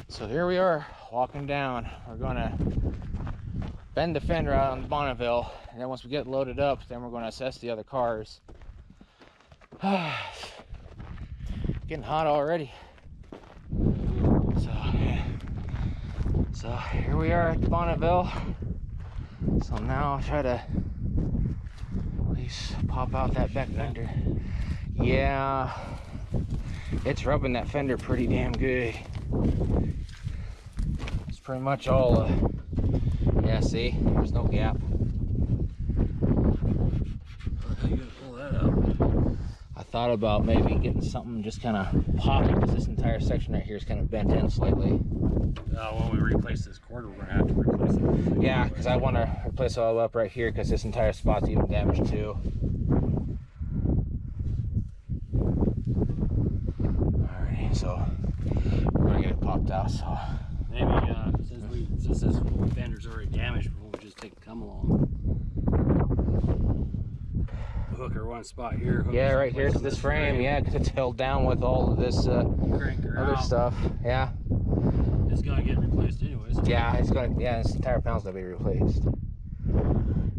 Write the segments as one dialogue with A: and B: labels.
A: So here we are, walking down. We're gonna bend the fender out on Bonneville, and then once we get loaded up, then we're gonna assess the other cars. Getting hot already. So here we are at Bonneville. So now I'll try to at least pop out that back fender. Yeah, it's rubbing that fender pretty damn good. It's pretty much all, yeah, see, there's no gap.
B: How you gonna pull that out?
A: I thought about maybe getting something just kind of popping, because this entire section right here is kind of bent in slightly.
B: When we replace this quarter, we're gonna have to replace it.
A: Yeah, because I want to replace it all up right here, because this entire spot's even damaged too. Alright, so we're gonna get it popped out. So
B: maybe since this fender's already damaged, we'll just take the come along. Hook her one spot here.
A: Yeah, right here to this frame. Yeah, because it's held down with all of this other stuff. Yeah.
B: It's gonna get replaced anyways.
A: Yeah, it's gonna. Yeah, this entire panel's gonna be replaced.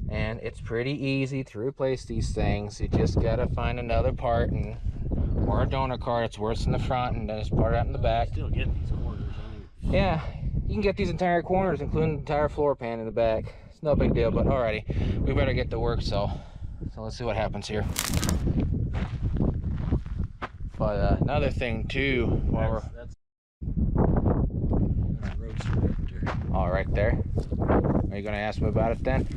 A: And it's pretty easy to replace these things. You just gotta find another part or a donor card that's worse in the front, and then just part out in the back.
B: Still get these corners.
A: Yeah, you can get these entire corners, including the entire floor pan in the back. It's no big deal. But alrighty, we better get to work. So let's see what happens here. But another thing too, while we're all right there. Are you gonna ask me about it then?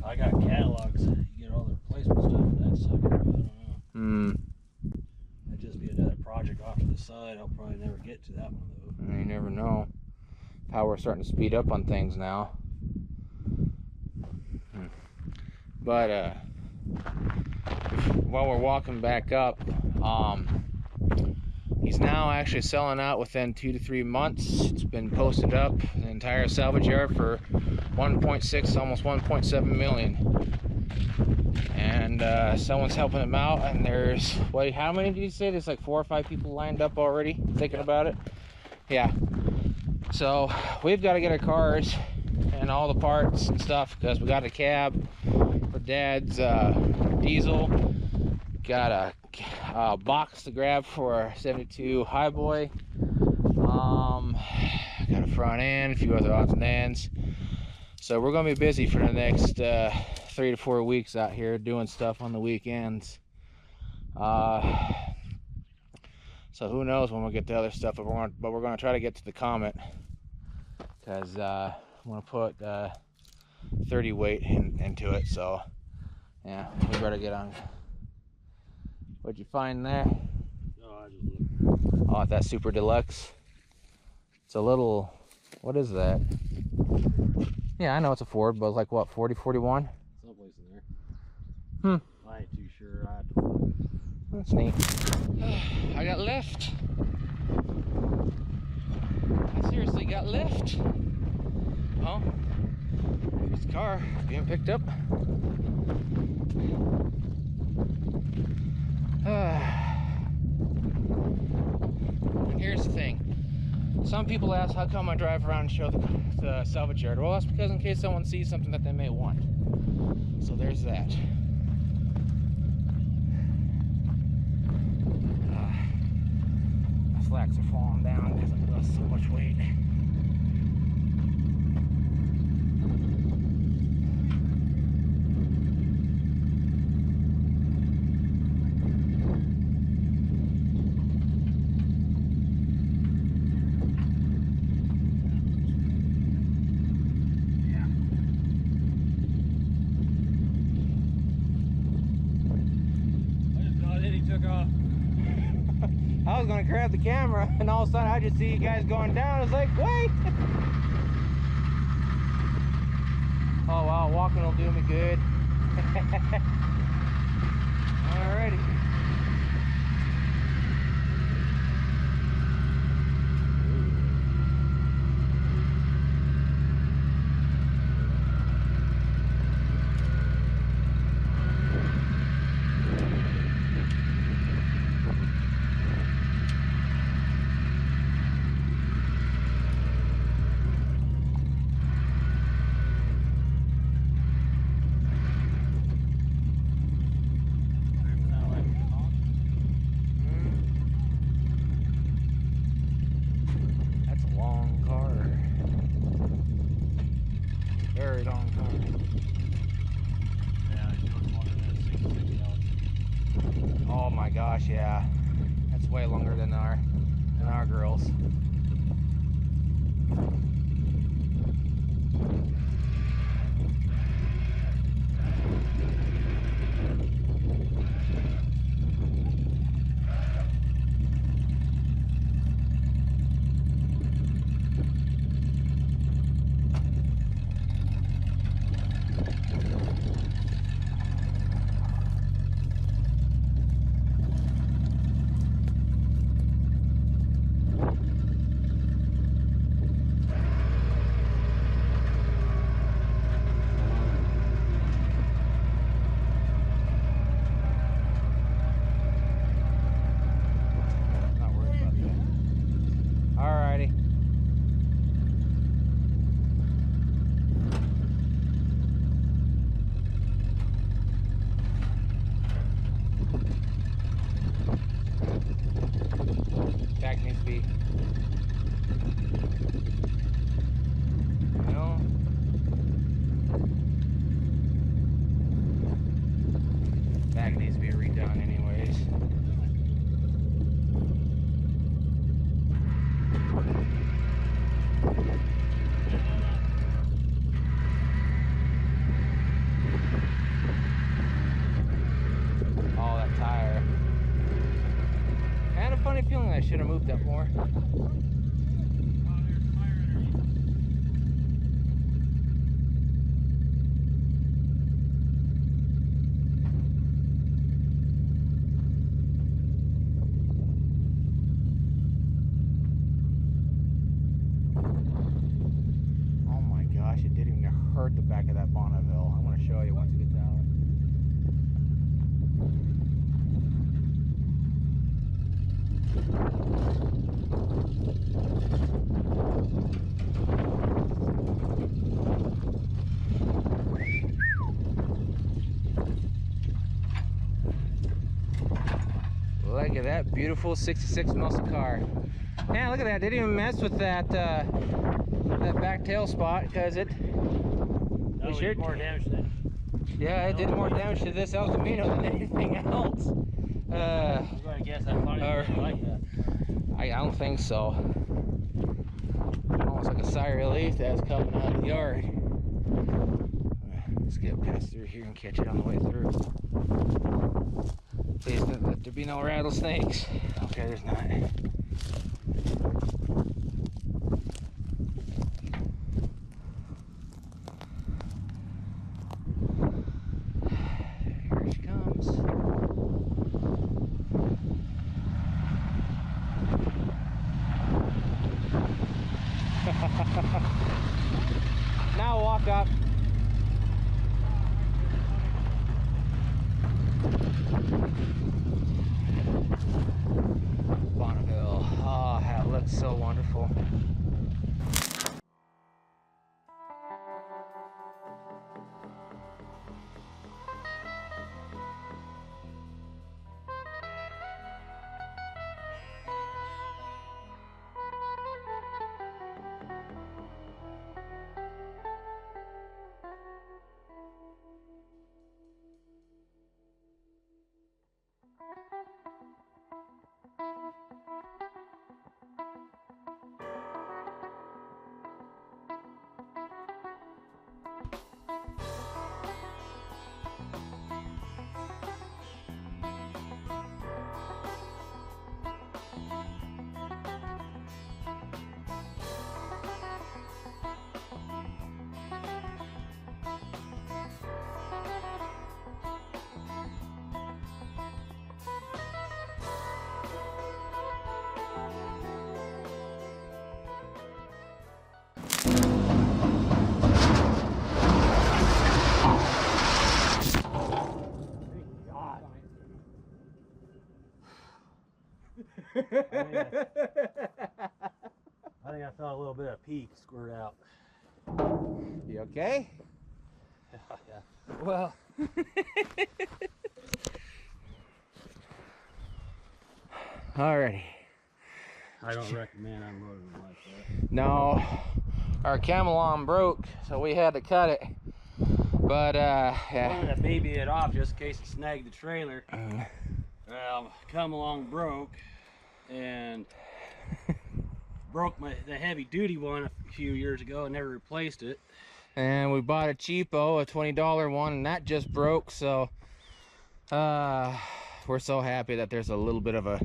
B: I got catalogs. You get all the replacement stuff for that sucker. I don't know. That'd just be another project off to the side. I'll probably never get to that one though.
A: You never know how we're starting to speed up on things now. But while we're walking back up, he's now actually selling out within 2 to 3 months. It's been posted up the entire salvage yard for 1.6, almost 1.7 million. And someone's helping him out, and there's, wait, how many did you say? There's like 4 or 5 people lined up already thinking about it. Yeah. So we've got to get our cars and all the parts and stuff, because we got a cab for Dad's diesel. Got a box to grab for a 72 Highboy. Got a front end, a few other odds and ends. So we're gonna be busy for the next 3 to 4 weeks out here doing stuff on the weekends. So who knows when we'll get the other stuff, but we're gonna try to get to the Comet, because I want to put 30 weight into it. So yeah, we better get on. What'd you find there?
B: Oh, I just looked.
A: Oh, that Super Deluxe. It's a little, what is that? Yeah, I know it's a Ford, but it's like what, 40, 41?
B: Someplace in there. I ain't too sure. I have to look.
A: That's neat. I got lift. I seriously got lift. Oh, this car being picked up. And here's the thing. Some people ask, how come I drive around and show the salvage yard? Well, that's because in case someone sees something that they may want. So there's that. My slacks are falling down because I've lost so much weight. I was gonna grab the camera, and all of a sudden I just see you guys going down. I was like, wait! Oh wow, walking will do me good. Alrighty. Very long time.
B: Yeah, it goes longer than 66 gallons.
A: Oh my gosh, yeah. That's way longer than our girls. Alrighty. Back needs to be, you know, back needs to be redone anyways. Oh, that tire. I had a funny feeling I should have moved up more. Oh my gosh, it didn't even hurt the back of that Bonneville. I'm going to show you once it gets out. Look at that beautiful 66 muscle car. Yeah, look at that. They didn't even mess with that back tail spot because it.
B: That
A: sure
B: did more damage than.
A: Yeah, it did more damage to this El Camino than anything else.
B: I'm going to guess that Pontiac didn't like that.
A: I don't think so. Almost like a sigh of relief that's coming out of the yard. Let's get past through here and catch it on the way through. Please let there be no rattlesnakes. Okay, there's not. Here she comes. Now walk up. Bonneville. Oh, that looks so wonderful.
B: I think I felt a little bit of pee squirt out.
A: You okay?
B: Yeah.
A: Well. Alrighty.
B: I don't recommend unloading them like that.
A: No, our Camelon broke, so we had to cut it. But
B: I'm
A: yeah.
B: gonna baby it off just in case it snagged the trailer. Come along broke, and broke the heavy duty one a few years ago and never replaced it.
A: And we bought a cheapo, a $20 one, and that just broke. So we're so happy that there's a little bit of a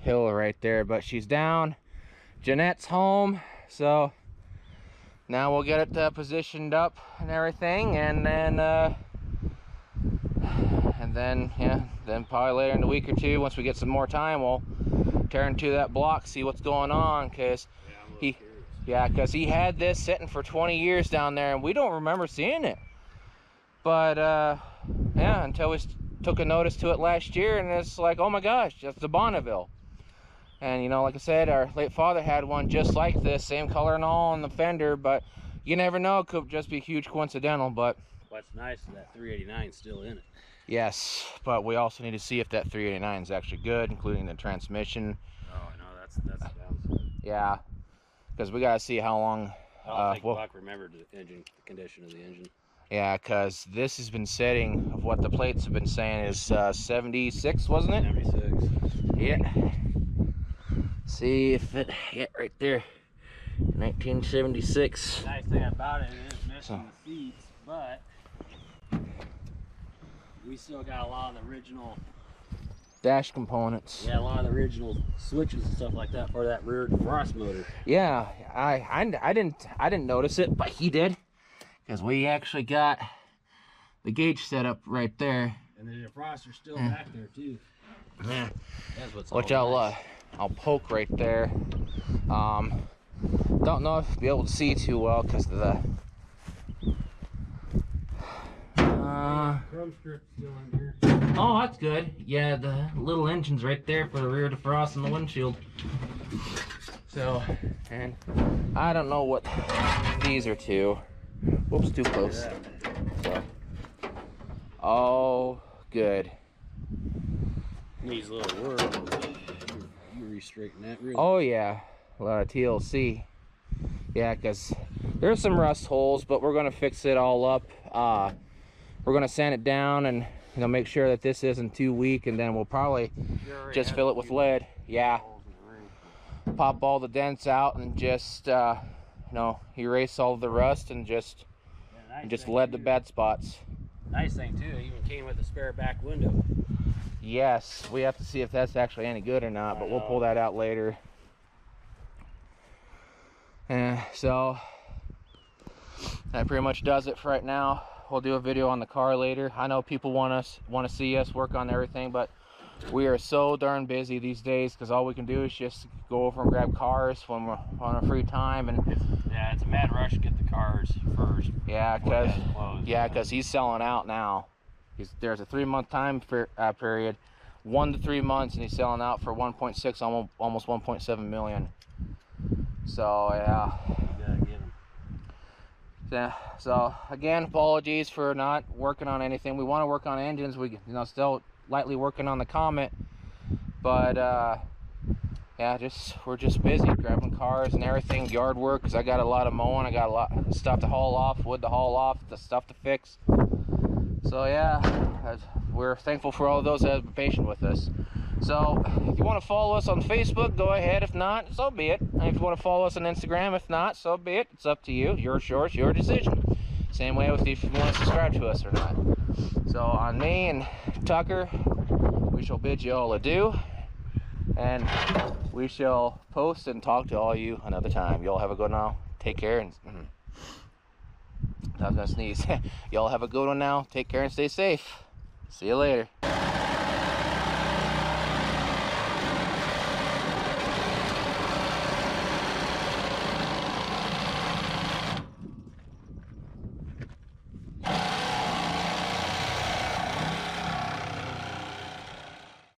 A: hill right there, but she's down. Jeanette's home, so now we'll get it positioned up and everything, and then yeah, then probably later in the week or two, once we get some more time, we'll turn to that block, see what's going on, because he had this sitting for 20 years down there, and we don't remember seeing it. But yeah, until we took a notice to it last year, and it's like, oh my gosh, that's the Bonneville. And you know, like I said, our late father had one just like this, same color and all on the fender, but you never know, it could just be huge coincidental. But
B: what's nice is that 389 is still in it.
A: Yes, but we also need to see if that 389 is actually good, including the transmission.
B: Oh no, that's the downside.
A: Yeah, because we gotta see how long.
B: I don't think Buck remembered the engine, the condition of the engine.
A: Yeah, because this has been setting of what the plates have been saying is 76, wasn't it?
B: 76.
A: Yeah. See if it hit right there. 1976.
B: The nice thing about it is missing the seats, but we still got a lot of the original
A: dash components.
B: Yeah, a lot of the original switches and stuff like that for that rear defrost motor.
A: Yeah, I didn't notice it, but he did, because we actually got the gauge set up right there.
B: And the defroster's still back there too.
A: Yeah.
B: That's what's
A: which
B: nice.
A: I'll poke right there. Don't know if you'll be able to see too well because of the
B: chrome strip still in here.
A: Oh, that's good. Yeah, the little engine's right there for the rear defrost and the windshield. So, and I don't know what these are to. Whoops, too close. So, oh, good.
B: These little words. You re-straighten that really.
A: Oh yeah, a lot of TLC. Yeah, because there's some rust holes, but we're gonna fix it all up. We're gonna sand it down and make sure that this isn't too weak, and then we'll probably just fill it with lead. Yeah, pop all the dents out and just erase all the rust and just lead the bad spots.
B: Nice thing too, it even came with a spare back window.
A: Yes, we have to see if that's actually any good or not, but we'll pull that out later. So that pretty much does it for right now. We'll do a video on the car later. I know people want to see us work on everything, but we are so darn busy these days because all we can do is just go over and grab cars when we're on our free time. And
B: it's a mad rush to get the cars first.
A: Yeah, because he's selling out now. There's a 3-month time period, 1 to 3 months, and he's selling out for 1.6, almost 1.7 million. So yeah. Yeah. So again, apologies for not working on anything. We want to work on engines. We still lightly working on the Comet, but yeah, we're just busy grabbing cars and everything, yard work, because I got a lot of mowing. I got a lot of stuff to haul off, wood to haul off, the stuff to fix. So yeah, we're thankful for all of those that have been patient with us. So if you want to follow us on Facebook, go ahead. If not, so be it. And if you want to follow us on Instagram, if not, so be it. It's up to you. Your choice, your decision. Same way with if you want to subscribe to us or not. So on me and Tucker, we shall bid you all adieu, and we shall post and talk to all of you another time. You all have a good one now. Take care. And I was gonna sneeze. Y'all have a good one now. Take care and stay safe. See you later.